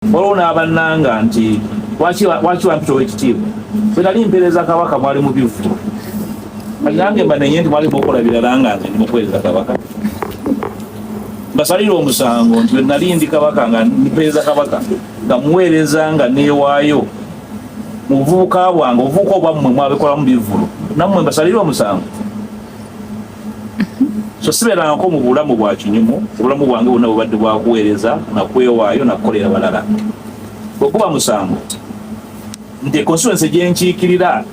Olona abannanga nti waki wampitowa ekitiibwa bwe nali mpeereza kabaka mwali mu bivu nange mbanenye nti mwali mukola birala nga nze ndimukuweereza kabaka mbasalira omusango nti bwe nali ndi kabaka nga mpeereza kabaka nga muweereza nga neewaayo mu buvubuka bwange obuvubuka obwammwe mwabikola mu bivulu nammwe mbasalira omusango so sibeerangako mu bulamu bwa kinyumu obulamu bwange bwonna bubadde bwakuweereza nakwewaayo nakukolera balala bwekuba musango nti constituency gyenkiikirira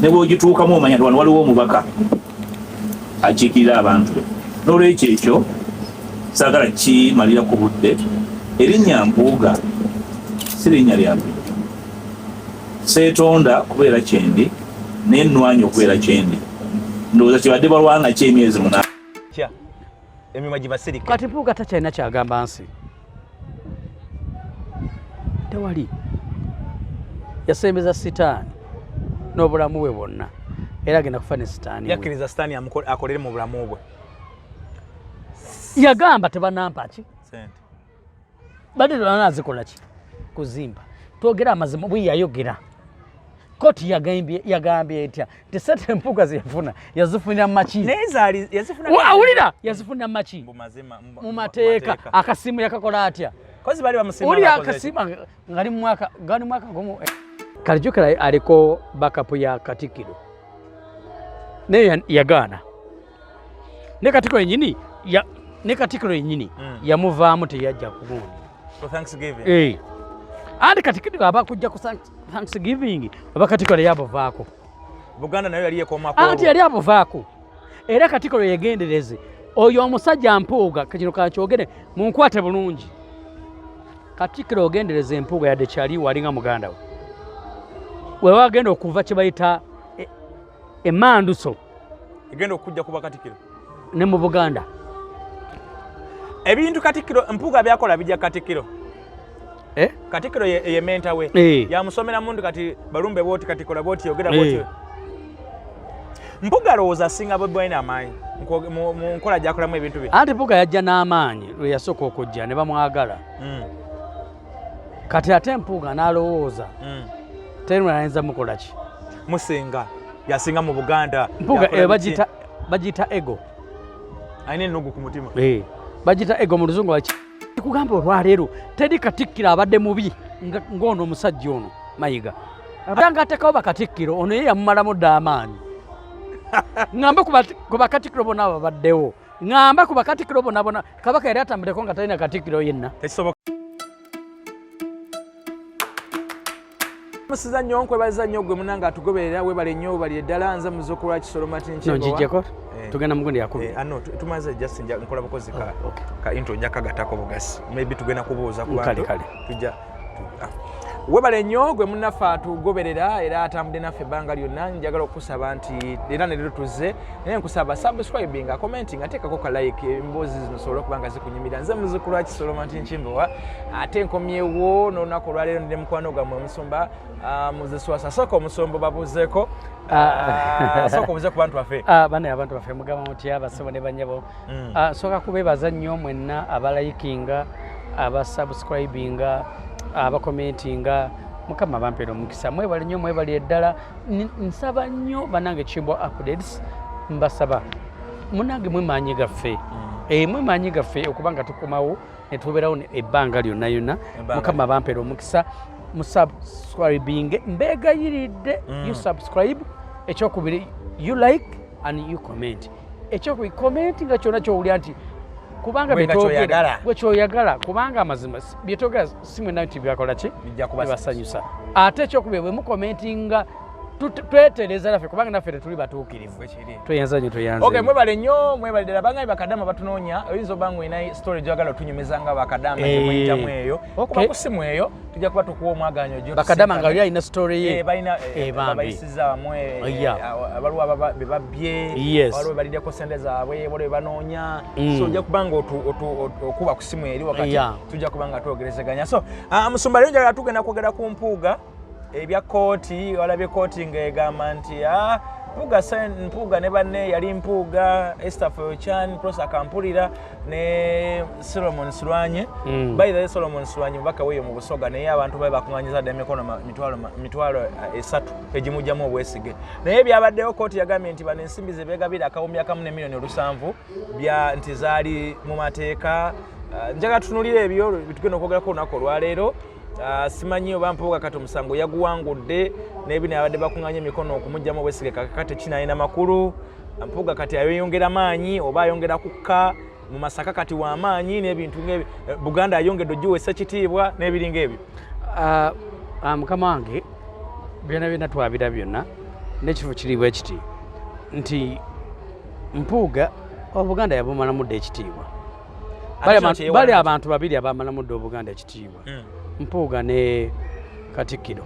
ne bwogituukamu omanya nti wano waliwo omubaka akiikirira abantu n'olwekyo ekyo saagala kimalira ku budde erinnya Mpuuga si linnya lya bulijjo seetonda kubeera kyendi n'ennwanyi okubeera kyendi ndowooza kibadde balwana ky'emyezi 8 emima gibasirika kati Mpuuga takyalina kyagamba nsi tewali yasembeza sitaani n'obulamu bwe bwonna era agenda kufa ne sitaani yakkiriza sitaani akolere mu bulamu bwe yagamba tebanampa ki sente badde tebanazikola ki kuzimba twogera amazima bwe yayogera koti yagambye etya nti sente Mpuuga zeyafuna yazifunira maki awulira yazifunira maki mu mateeka akasimu yakakola atya uli akasimu ngali mwaka gumu kalijukira aliko backup ya Katikkiro naye yagaana ne Katikkiro yennyini yamuvaamu teyajja kugundi andi Katikkiro aba kujja ku Thanksgiving oba Katikkiro yabuvaako Buganda nayo yali ekoomako anti yali abuvaako era Katikkiro yegendereze oyo omusajja Mpuuga kino kankyogere munkwate bulungi Katikkiro ogendereze Mpuuga yadde kyali walinga muganda we wagenda okuva kye bayita emanduso egenda okujja kuba Katikkiro ne mu Buganda ebintu Katikkiro Mpuuga byakola bijja Katikkiro Katikkiro ye menta we yamusomera mundu kati balumbe boti Katikkiro boti yogera boti Mpuuga lowooza singa bwe bwina amaanyi mu nkola gyakolamu ebintu bye anti Mpuuga yajja n'amaanyi lwe yasooka okujja ne bamwagala kati ate Mpuuga n'alowooza tenu anayinza mukola ki musinga yasinga mu Buganda Mpuuga bagita ego ayina ennugu ku mutima bagita ego mu Luzungu kugamba olwaleero teri Katikkiro abadde mubi ng'ono omusajja ono Mayiga abanga atekawo bakatikkiro ono ye yamumalamu dda amaanyi ngamba ku bakatikkiro bonna ababaddewo ngamba ku bakatikkiro bonna Kabaka yali atambuleko nga talina katikkiro yenna musiza nnyo nkwebaza nnyo gwe munanga atugoberera webale nnyo bali eddala nze muzzukulu wa Kisolo Martin Chimbo nonjijjeko tugenda mugundi yakumi tumaze just nkola bukozi ka intro njaka gatako bugasi maybe tugenda kubuuza ku bantu tujja webale nnyo gwe munaffe atugoberera era atambudde naffe ebbanga lyonna njagala okusaba nti era ne leero tuzze naye nkusaba subscribing commenting ateekako ka like emboozi zino sobola okuba nga zikunyumira nze muzzukulu wa Kisolo Martin Chimbo ate nkomyewo n'olunaku olwaleero ndi mukwano gwammwe omusumba muziswasa sooka omusombo babuuzeeko sooka obuze ku bantu baffe bane abantu baffe mugamba mutya basebo ne banyabo sooka kubeebaza nnyo mwenna abalayikinga abasubscribinga abakomentinga mukama bampeera omukisa mwebale nnyo mwebali eddala nsaba nnyo banange Chimbo updates mbasaba munange mwemanyi gaffe mwemanyi gaffe okuba nga tukomawo ne tubeerawo ebbanga lyonna yonna mukama bampeera omukisa musubscribing mbeegayiridde you subscribe ekyokubiri you like and you comment ekyokubiri comment nga kyonna kyowulira nti kubanga bwekyoyagala kubanga amazima byetogera simwe nayo tibyakola ki bibasanyusa ate ekyokubiri bwe mukomentinga twetereza naffe kubanga naffe tetuli batuukirivu tweyanza nnyo tweyanza okay mwebale nnyo mwebale ddala bangabi bakadama batunoonya oyinza oba ng'olina story gy'oyagala otunyumiza nga bakadama gyemuyitamu eyo kuba ku simu eyo tujja kuba tukuwa omwaganyo bakadama nga oli alina story ye bayisiza wamwe abaliwo be babbye waliwo baliddeko sente zaabwe waliwo be banoonya so ojja kuba nga okuba ku simu eri wakati tujja kuba nga twogerezeganya so musumba leero njagala tugenda kwogera ku Mpuuga ebya kooti walabye kooti ng'egamba nti Mpuuga ne banne yali Mpuuga, Esther Foyochan, Prosa Kampulira ne Solomon Sulwanye. By the way, Solomon Sulwanye mubaka weyo mu Busoga naye abantu babe bakunganyiza dda emikono mitwalo 3 egimujjamu obwesige. Naye byabaddewo kooti yagambye nti bano ensimbi ze beegabira akawumbi akamu ne milioni 7 bya nti zaali mu mateeka. Njaga tutunulira ebyo bitugenda okwogerako olunaku olwaleero. Simanyi oba Mpuuga kati omusango yaguwangudde n'ebino abadde bakuŋŋaanya emikono okumugyamu obwesige kakati kinalina makulu. Mpuuga kati ayongera maanyi oba ayongera kukka mu Masaka kati wa maanyi n'ebintu ng'ebyo. Buganda ayongedde ogiwesa kitiibwa n'ebiringa ebyo. Mukama wange byonna twabira byonna n'ekifo kiri bwe kiti nti Mpuuga Obuganda yabumalamu dda ekitiibwa. Bali abantu babiri abamalamu dda Obuganda ekitiibwa. Mpuuga ne Katikkiro.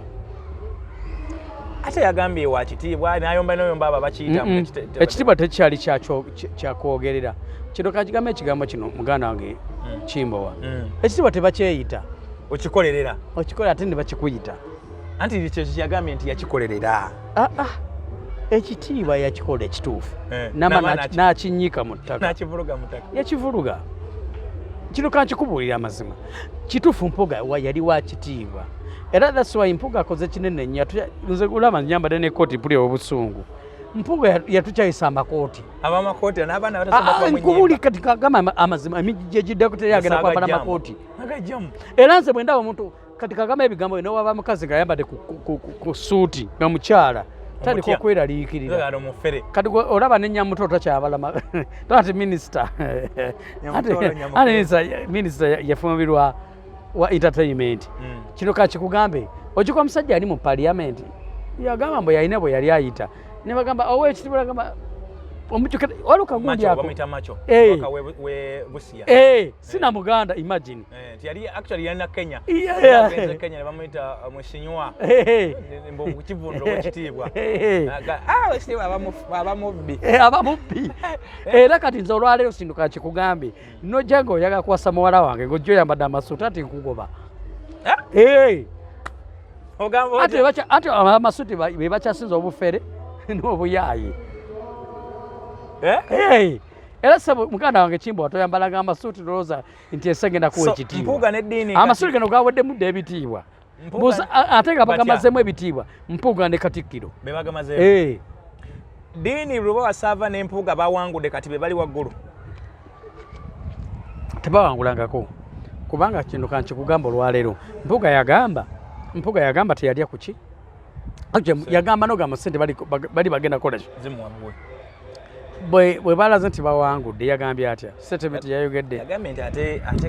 Ate yagambye wa kitiibwa n'ayomba abo bakiyita ekitiibwa tekyali kyakwogerera. Kino kakigambo ekigambo kino muganda wange Kimbowa. Ekitiibwa tebakyeyita. Okikolerera. Okikolera ate ne bakikuyita. Anti kyo kyagambye nti yakikolerera. Ekitiibwa yakikola ekituufu. N'akinnyika mu ttaka. N'akivuruga mu ttaka. Yakivuruga. Kino kankikubuulira amazima. Kituufu Mpuuga yali wa kitiibwa. Era that's why Mpuuga akoze kinene nnyo. Nze olaba nyambadde n'ekkooti mpulira obusungu. Mpuuga yatukyayisa amakooti. Abamakooti n'abaana batasoma kwa munyimba. Nkubuli kati kagamba amazima emijji egiddeko teri agenda kwambala amakooti. Agajjamu. Era nze bwe ndaba omuntu kati kagamba ebigambo bino waba mukazi ng'ayambadde ku suuti nga mukyala. Tandika okweraliikirira. Kati olaba ne Nyamuto takyabala ati minisita. Minisita yafumbirwa wa entertainment. Kino kakikugambe okikuba omusajja ali mu parliament yagamba mbu yalina bwe yali ayita ne bagamba ow'ekitiibwa bagamba omujjukira waluka gundi ako sina Muganda imagine yali actually yana Kenya Kenya ne bamuyita Mheshimiwa mbu kivundo w'ekitiibwa abamubbi era kati nze olwaleero sinduka kikugambe nojjange oyaga kuwasa muwala wange ng'ojja oyambadde amasuuti ati nkugoba ate amasuuti be bakyasinza obufere n'obuyaayi. Era sebo muganda wange Kimbowa toyambalaga amasuuti ndowooza nti esengenda kuwa ekitiibwa. Amasuuti gano gaweddemu dda ebitiibwa. Ate nga bagamazeemu ebitiibwa Mpuuga ne Katikkiro. Be bagamazeemu. Ddiini Lubowa Ssaava ne Mpuuga bawangudde kati be bali waggulu. Tebawangulangako kubanga kino kankikugamba olwaleero. Mpuuga yagamba teyalya ku ki? Yagamba n'ogamba ssente bali bagenda kukola ki? Bwe balaze nti bawangudde yagambye atya statement yayogedde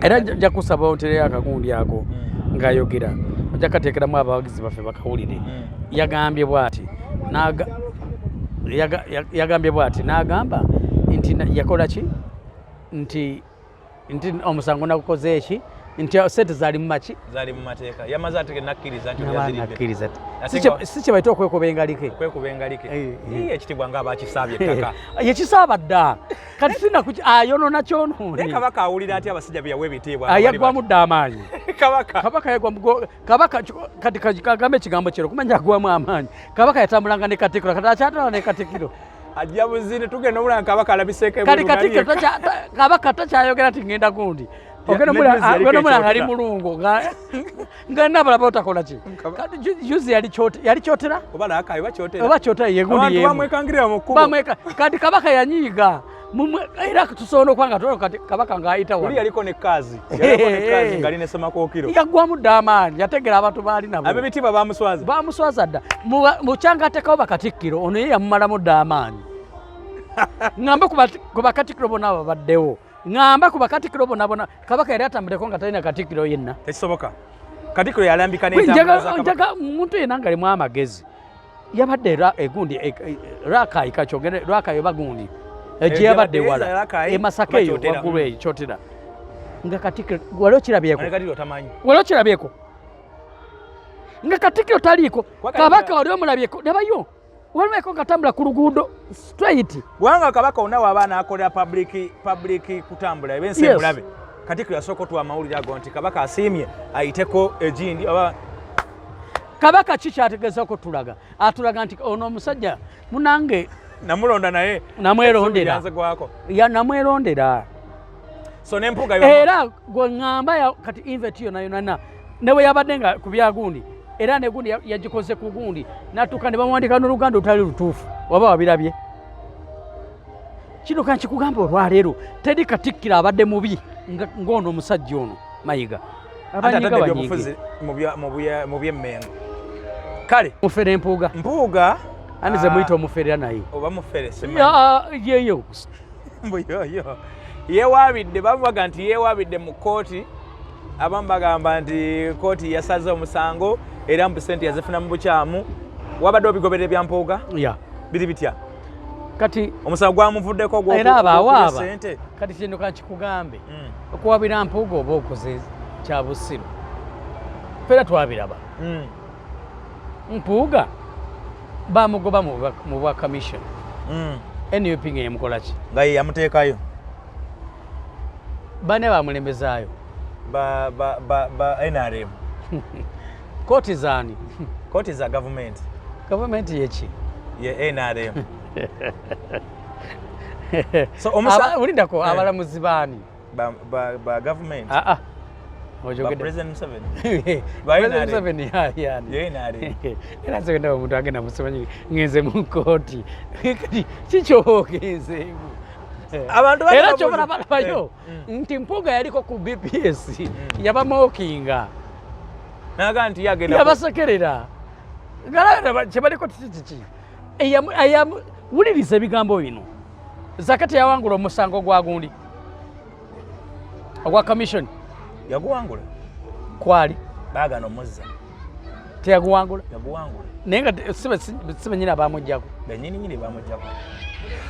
era nja kusaba ontereyo akagundi ako ng'ayogera ojja kateekeramu abawagizi baffe bakawulire. Yagambye bw'ati n'agamba nti yakola ki nti omusango nagukoze eki nti sente zaali mu maki zaali mu mateeka yamaze ate nakkiriza nti yaziribbye si kye bayita okwekubengalike ekitiibwa ng'abakisaabye ettaka yekisaaba dda kati sina ayonona kyonoone. Kabaka awulira atya abasajja bye yawa ebitiibwa yaggwamu dda amaanyi. Kabaka kati kagambe ekigambo kiro kumanya aggwamu amaanyi. Kabaka yatambulanga ne Katikkiro kati akyatala ne Katikkiro ajja buzine tugenda obulanga Kabaka alabiseeko kati Katikkiro Kabaka takyayogera ati ngenda gundi ogenda mulanga ali mulungu nga nabalaba otakola ki juzi yali kyotera oba kyotera yegundi kati Kabaka yanyiiga era tusobola okwanga tulo kati Kabaka ng'ayita wano yaliko ne kaazi ngali ne Semakookiro yaggwamu dda amaanyi yategera abantu baali nabo ab'ebitiibwa bamuswaza dda mu kyanga atekawo Bakatikkiro ono ye yamumalamu dda amaanyi. Ng'ambe ku Bakatikkiro bonna ababaddewo ngamba ku Bakatikkiro bonna Kabaka yali atambuleko nga talina Katikkiro yenna tekisoboka. Katikkiro yalambika njaga omuntu yenna ngalimu amagezi yabadde egundi Rakai kakyogere Rakai oba gundi egye yabadde wala Masaka eyo waggulu eyo kyotera nga Katikkiro wali okirabyeko nga Katikkiro taliiko Kabaka wali omulabyeko nebayo walumeko katambula ku luguudo straight wanga Kabaka onawo abaana akolera public kutambula ebense mulabe Katikkiro yasooka otuwa amawulire ago nti Kabaka asiimye ayiteko egindi kabaka kikyategeeza ko tulaga atulaga nti ono omusajja munange namulonda naye namwerondera ya namwerondera so nempuga era gwe ngamba kati invite yona newe yabadde nga ku byagundi era ne gundi yagikoze ku gundi natuka ne bamwandika n'oluganda olutali lutuufu waba wabirabye kino kankikugamba olwaleero teri katikkira abadde mubi ng'ono omusajja ono Mayiga abanyiga banyiige mu byemmengo kale mufere mpuuga anize muyita omuferera naye oba mufere yeyo mbuyoyo yeewabidde bavuga nti yeewabidde mu kooti abamu bagamba nti kooti yasaze omusango era mu sente yazifuna mu bukyamu wabadde obigoberera bya mpuuga biri bitya kati omusango gwamuvuddeko era abaawaaba kati kino kankikugambe okuwabira mpuuga oba okoze kya busiro fera twabiraba mpuuga bamugoba mu bwa commission NUP nga yemukola ki nga ye yamuteekayo bane bamulembezaayo ba NRM kooti zaani kooti za gavumenti yeki ye NRM so ulindako abalamuzi baani ba government President Museveni era nsobenda omuntu agenda musomanyi ngenze mu kooti kati kikyogenzeemu era kyobalabayo nti mpuuga yaliko ku BPS yabamookinga naga nti yagenda yabasekerera kyebaliko kiki wuliriza ebigambo bino zakati yawangula omusango gwa gundi ogwa commission yaguwangula kwali baagana omuzza teyaguwangula yaguwangula naye nga sibenyini abamujjako benyininyini bamujjako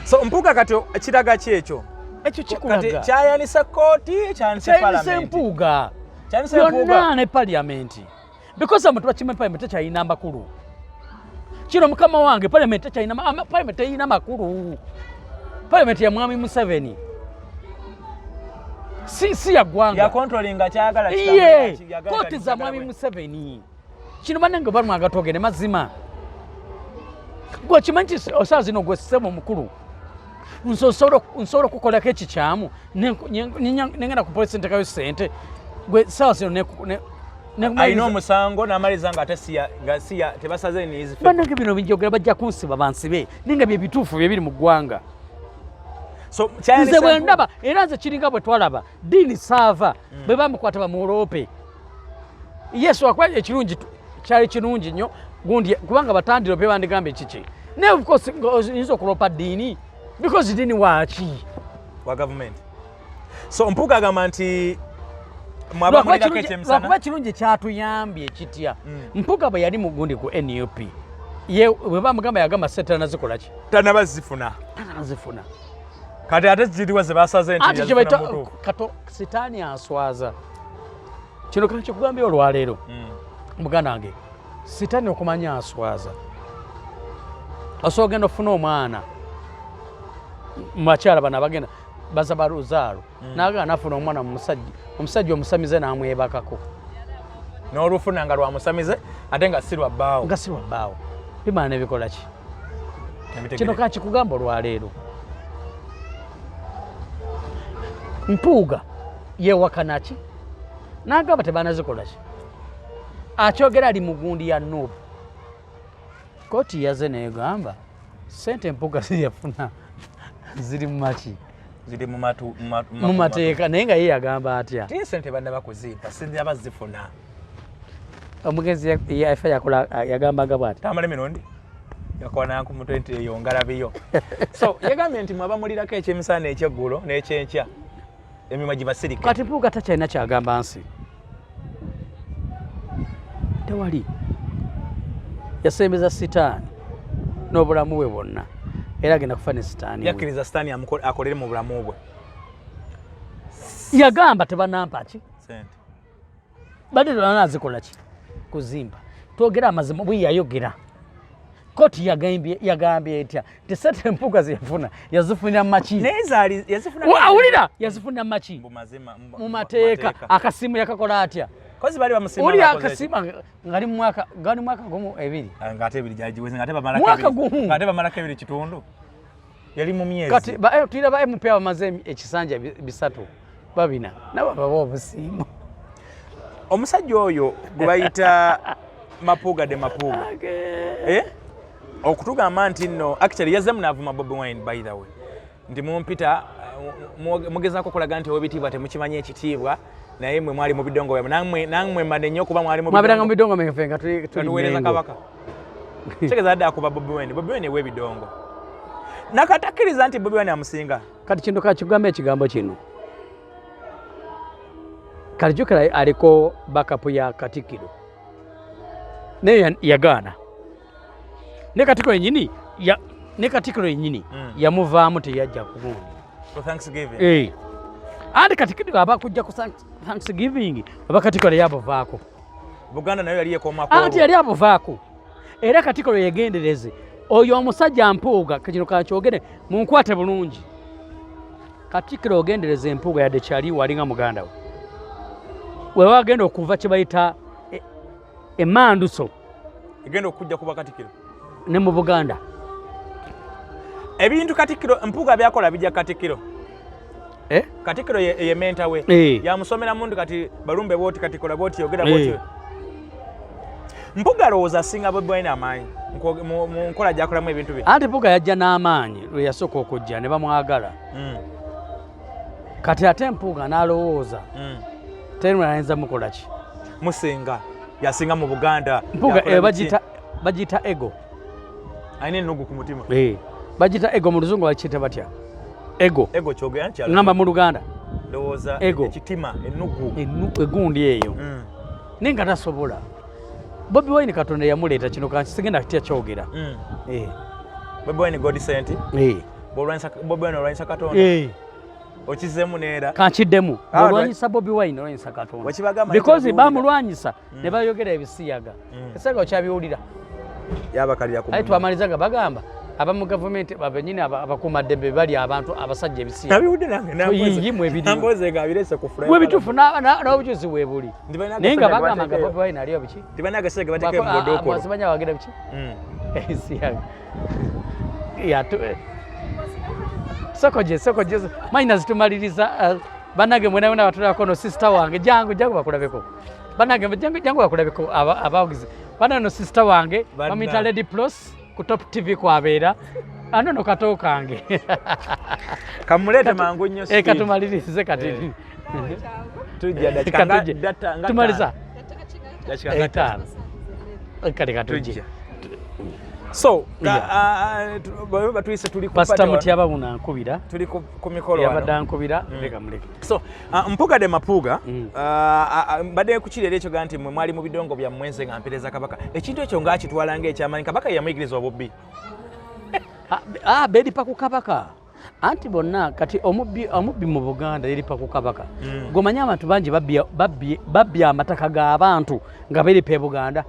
so mpuuga kati kiraga ki ekyo kikulaga kyayanisa kooti kyanise palamenti mpuuga yonna ne paliamenti because abantu bakima palamenti tekyalina amakulu kino mukama wange palamenti tekyalina palamenti terina makulu palamenti ya mwami Museveni si yaggwanga yakontrolinga kyagala kooti za mwami Museveni kino banange balumwagatogere mazima gwe kimanyi nti osaa zino gwe ssebo mukulu nsobola okukolako ekikyamu nengenda ku polisi ntekayo sente gwe sawa zino alina omusango n'amaliza nga tebasaze niizi banange bino bijogera bajja kunsiba bansibe naye nga bye bituufu bye biri mu ggwanga nze bwe ndaba era nze kiringa bwe twalaba diini saava bwe bamukwata bamuoloope yesu akuba ekirungi kyali kirungi nnyo gundi kubanga batandiro pe bandigambe kiki naye of course oyinza okulopa diini because diini waaki wa government so mpuuga agamba nti mwabamulirako ekyemisana lwakuba kirungi kyatuyambye kitya mpuuga bwe yali mugundi ku NUP bwe bamugamba yagamba sente tanazikola ki tanabazifuna kati ate ziriwa ze basaze nti yazifuna mutuufu kato sitaani aswaza kino kankikugambye olwaleero muganda wange sitaani okumanya aswaza osobola ogenda ofuna omwana mubakyala bano abagenda baza baluzaalo nagenda nafuna omwana omusajja omusamize n'amwebakako n'olufuna nga lwamusamize ate nga si lwabbaawo bimala nebikola ki kino kankikugamba olwaleero mpuuga yewakana ki n'agamba tebanazikola ki akyogera ali mu gundi ya Nuupu kooti yaze negamba sente mpuuga ziyafuna ziri mu maki ziri mu mateeka naye nga ye yagamba atya ti sente bannaba kuzimpa sente bazifuna omugenzi yafa yakola yagambaga bwati tamale mirundi yakona ku mutwe nti eyo ngalabiyo so yagambye nti mwabamulirako ekyemisana ekyeggulo n'ekyenkya emimwa gibasirika kati mpuuga takyalina kyagamba nsi tewali yasembeza sitaani n'obulamu bwe bwonna era agenda kufa ne sitaani yakkiriza sitaani akolere mu bulamu bwe yagamba tebanampa ki sente badde tebanazikola ki kuzimba twogera amazima bwe yayogera kooti yagambye etya nti sente mpuuga zeyafuna yazifunira maki awulira yazifunira maki mu mateeka akasimu yakakola atya kozi bali bamusima uli akasima ngali mwaka gumu ebiri ngate ebiri jajiweze ngate bamala mwaka gumu ngate bamala ebiri kitundu yali mu myezi kati tuira ba MP bamaze ekisanja bisatu babina nabo baba obusimu omusajja oyo gubayita Mapuga de Mapuga okutugamba nti nno actually yazze munavuma Bobi Wine by the way ndi mumpita mugezako kulaga nti obitiibwa temukimanya ekitiibwa naye mwe mwali mu bidongo bya namwe mane nnyo kuba mwali mu bidongo mefenga tuliwereza kabaka tegeza adda akuba Bobi Wine w'ebidongo nakatakiriza nti Bobi Wine amusinga kati kino kakigamba ekigambo kino kalijukira aliko backup ya Katikiro naye yagaana ne Katikiro yennyini yamuvaamu teyajja kugundi for Thanksgiving andi Katikiro aba kujja ku Thanksgiving aba Katikiro yabuvaako Buganda nayo yali yekoomako anti yali abuvaako era Katikiro yegendereze oyo omusajja Mpuuga kino kakyogere munkwate bulungi Katikiro ogendereze Empuuga yadde kyali walinga muganda we wagenda okuva kye bayita emanduso egenda okujja kuba Katikiro ne mu Buganda ebintu Katikiro Mpuuga byakola bijja Katikiro Katikiro ye menta we yamusomera mundu kati balumbe boti Katikiro boti yogera boti Mpuuga lowooza singa Bobi Wine amaanyi mu nkola gyakolamu ebintu bye anti Mpuuga yajja n'amaanyi lwe yasooka okujja ne bamwagala kati ate Mpuuga n'alowooza terima ayinza mukola ki musinga yasinga mu Buganda Mpuuga bagita ego ayina ennugu ku mutima bagita ego mu Luzungu bakiyita batya ego kyogera nti ngamba mu Luganda ndowooza ekitima ennugu egundi eyo naye nga tasobola Bobi Wine Katonda yamuleeta kino kansigenda kitya kyogera Bobi Wine God sent Bobi Wine olwanyisa Katonda okizemu neera kankiddemu olwanyisa Bobi Wine olwanyisa Katonda because bamulwanyisa ne bayogera ebisiyaga esanga okyabiwulira yabakalira ku ayi twamalizaga bagamba abamu gavumenti babenyini abakuumaddembe bali abantu abasajja ebisiyaga nabiwudde nange namboze nga abirese ku frame webituufu n'obujuzi weebuli naye nga bagambanga Bobi Wine aliyo biki tibana agasege bateeke mugodoko asimanya wagenda biki ebisiyaga sokoje maina zitumaliriza banage mwenawena batulako no sister wange jangu bakulabeko banage jangu bakulabeko abagize banano sister wange bamita Lady Plus ku Top TV kwabeera anono kato kange kamulete mangu nnyo katumalirize kati tujja dakika tumaliza dakika kati katujja so batuyise tuli ku Pastor Mutyaba unankubira tuli ku mikolo yabadde ankubira leka muleke so Mpuuga de Mapuuga badde kukirera ekyo ganti mwe mwali mu bidongo bya mwenze nga mpereza kabaka ekintu ekyo ngakitwala ng'ekyamanyi kabaka yamuyigiriza obubbi beripa ku kabaka anti bonna kati omubbi mu Buganda yeripa ku kabaka gomanye abantu bangi babbye amataka g'abantu nga beripa e Buganda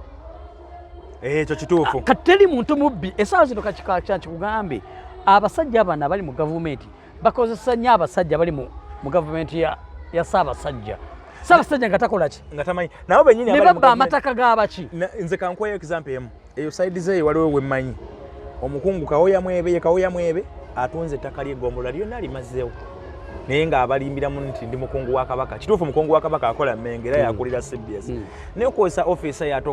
ekyo kituufu kateri muntu mubbi esaawa zino kakikugambe abasajja abana bali mu gavumenti bakozesa nnyo abasajja bali mu gavumenti ya Ssaabasajja nga takola ki nga tamanyi nabo bennyini ne babba amataka g'abaki nze kankweyo example emu eyo side zeeyo waliwo wemmanyi omukungu kawoya mwebe atunze ettaka ly'eggombolola lyonna limazzeewo naye ng'abalimbiramu nti ndi mukungu wa kabaka kituufu mukungu wa kabaka akola mmenge era yakulira CBS naye okozesa ofiisa yaate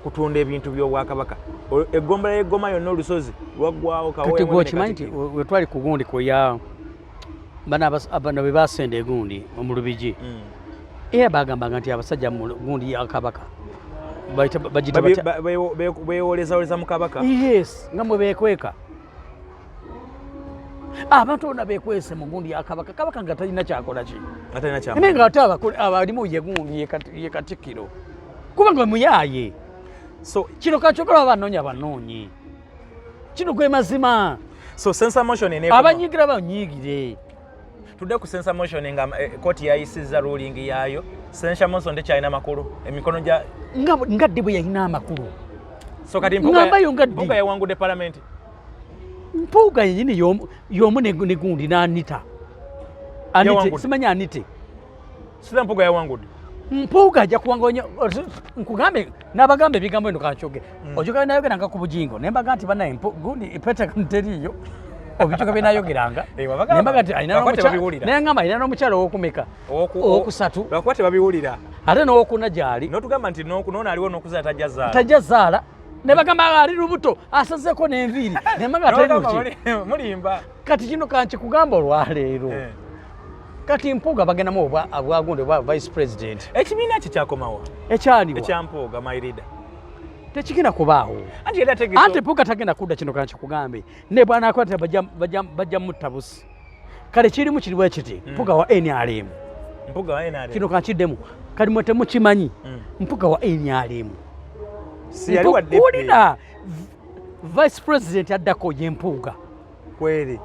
kutunda ebintu by'obwakabaka eggombolola y'eggoma yonna olusozi lwaggwawo kawoyakimanyi nti wetwali ku gundi kuya bano be basenda egundi mu Lubigi era bagambanga nti abasajja mu gundi ya kabaka beewolezawoleza mu kabaka yes nga mwe beekweka abantu bonna beekwese mu gundi ya kabaka nga talina kyakola ki naye nga ate abalimu yegundi ye Katikkiro kubanga muyaaye so kino kakyokola banoonyi kino gwe mazima so sensor motion abanyigira banyigire tudde ku sensor motion nga kooti yayisizza ruling yaayo sensor motion tekyalina makulu emikono gya nga dde bwe yalina amakulu so kati Mpuuga yawangudde parliament Mpuuga yenyini y'omu ne gundi n'anita simanya anite sida Mpuuga yawangudde Mpuuga ajja kuwanga nkugambe n'abagambe ebigambo eno kanchoge ojoga nayogeranga ku bugingo nembaga nti banaye gundi ipeta teriyo obichoka binayogeranga nembaga nti nengamba alina n'omukyalo owokumeka owokusatu lwakuba tebabiwulira ate n'owokuna gyali n'otugamba nti noona aliwo n'okuzaala tajja zaala nebagamba ali lubuto asazeko n'enviiri nembaga teriruki mulimba kati kino kankikugamba olwaleero kati Mpuuga bagendamu obwagunde bwa vice president ekibiina kye kyakomawo ekyaliwo ekyampuuga my leader tekigenda kubaawo anti Mpuuga tagenda kudda kino kankikugambe ne bwana akwata bajja mutabusi kale kirimu kiriwo ekiti Mpuuga wa NRM kino kankiddemu kali mwe temukimanyi Mpuuga wa NRM ulina vice president addako ye Mpuuga kweri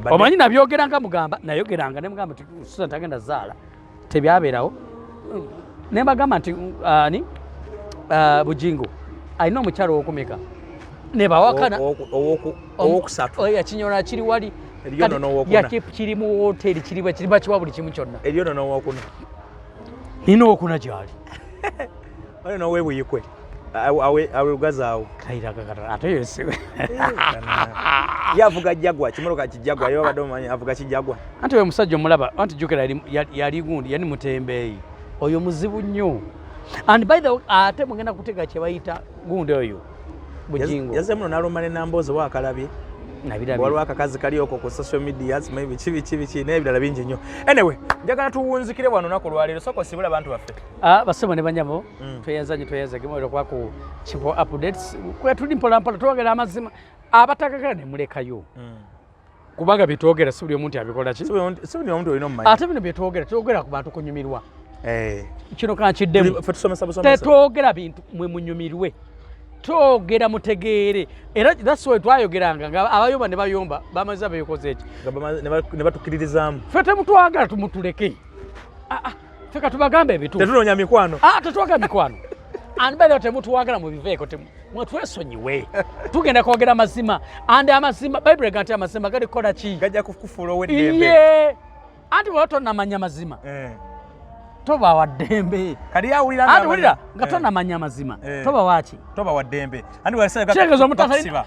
omanyi nabyogeranga mugamba nayogeranga nemugamba nti Susan tagenda zaala tebyabeerawo nembagamba nti bugingo alina omukyalo owokumeka nebawakana owokusatu yakinyona kiri wali kiri mu woteri kiriba kiwa buli kimu kyonna eryono n'owokuna nina owokuna gyali oyo n'owebuyikwe awe ugazaawo ate yesiwe yavuga jagwa kimotoka kijagwa yo badde omanyi avuga kijagwa anti we musajja omulaba anti jukira yali gundi yani mutembeeyi oyo muzibu nnyo and by the way ate mugenda kutega kye bayita gundi oyo bugingo yaze muno nalumane namboze wakalabye waliwo akakazi kalioko ku social media maybe kibi n'ebirala bingi nnyo anyway njagala tuwunzikire wano nako lwaleero soko sibula abantu baffe basebo ne banyabo tweyanza gemwero kwa ku chipo updates kwe tuli mpolampola twogera amazima abatakagala ne mulekayo kubanga bitwogera sibuli omuntu abikola ki sibuli omuntu olina omumanyi ate bino byetwogera ku bantu kunyumirwa kino kankiddemu tetwogera bintu mwe munyumirwe twogera mutegeere era that's why twayogeranga nga abayomba ne bayomba bamaze abeyokoze eki ne batukiririzaamu ffe temutwagala tumutuleke ffe katubagambe ebituufu tetunoonya mikwano tetwaga mikwano anbale temutwagala mubiveeko mwetwesonyiwe tugenda kwogera amazima andi amazima bayibuli ganti amazima gali kukola ki gajja kufuula ow'eddembe anti bwe tonamanya mazima toba waddembe kali awulira nga tonamanya mazima toba waki toba waddembe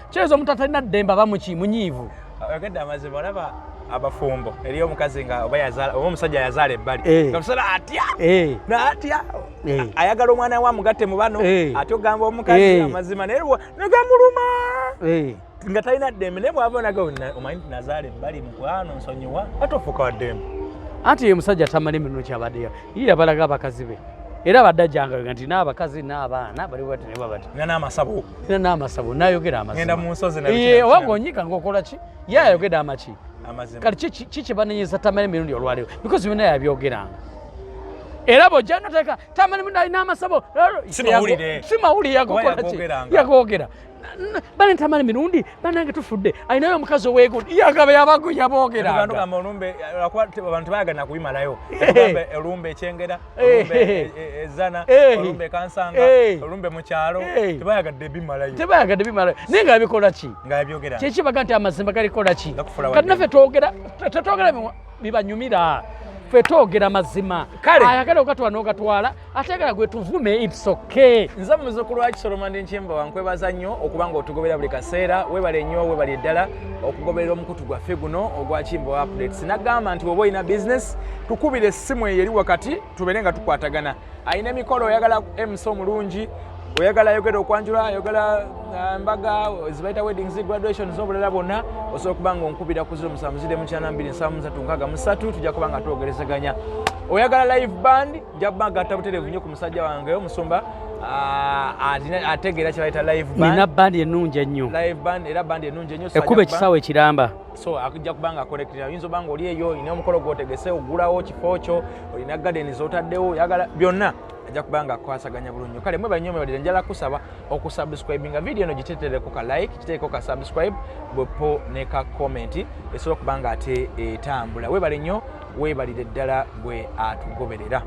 kyezo omuntu atalina ddembe aba munyiivu ogedde amazima olaba abafumbo eriyo omukazi nga oba omusajja yazaala ebbali ngamusala atya ayagala omwana wa mugatte mu bano ate ogamba omukazi amazima naye negamuluma nga talina ddembe naye bwaba onaga omanyi nti nazaala ebbali mukwano nsonyiwa ate ofuuka waddembe anti ye musajja tamanyi emirundi kyabaddeyo ye yabalaga abakazi be era baddajjanga nti n'abakazi n'abaana bali bati ne babati n'amasabo n'ayogera amazima oba ng'onyika ng'okola ki ye ayogera amaki kale kiki banenyeza tamanyi emirundi olwaleero because byonna yabyogeranga era bw'ojja noteeka tamanyi emirundi alina amasabo simawulire yagoogera bane tamanyi emirundi banange tufudde alinayo omukazi oweegundi yagaba yaboogeranga abantu bayagala kubimalayo olumbe ekyengera olumbe ezana olumbe kansanga olumbe mukyalo tebayagadde bimalayo naye nga bikola ki ngabyogera kyekibaga nti amazima galikola ki kati naffe tetwogera bibanyumira ffe twogera mazima ayagala ogatwala n'ogatwala ategala gwe tuvume ipsoke nze muzukulu wa Kisolomandi Nkyemba wankwebaza nnyo okuba nga otugobera buli kaseera webale nnyo webale eddala okugoberera omukutu gwaffe guno ogwa Kimba Updates nagamba nti woba olina business tukubire essimu eyo eri wakati tubeere nga tukwatagana alina emikolo oyagala MC omulungi oyagala ayogera okwanjula ayogala mbaga zibaita weddings graduation z'obulala bonna osobola okuba nga onkubira ku 07272373 tujja kuba nga twogerezeganya oyagala live band nja kuba nga tabuterevu nnyo ku musajja wange omusumba ategeera kyebayita live band nina band ennungi ennyo era band ennungi ennyo ekuba ekisaawe ekiramba so akujja kuba nga akolekitira oyinza oba nga oli eyo olina omukolo gwotegese ogulawo kifo kyo olina garden z'otaddewo oyagala byonna ajja kuba nga akwasaganya bulungi kale mwe banyome badde njala kusaba okusubscribinga video eno gitetereko ka like kiteeko ka subscribe bwepo ne ka comment esobola okuba nga ate etambula webale nnyo webalire ddala gwe atugoberera.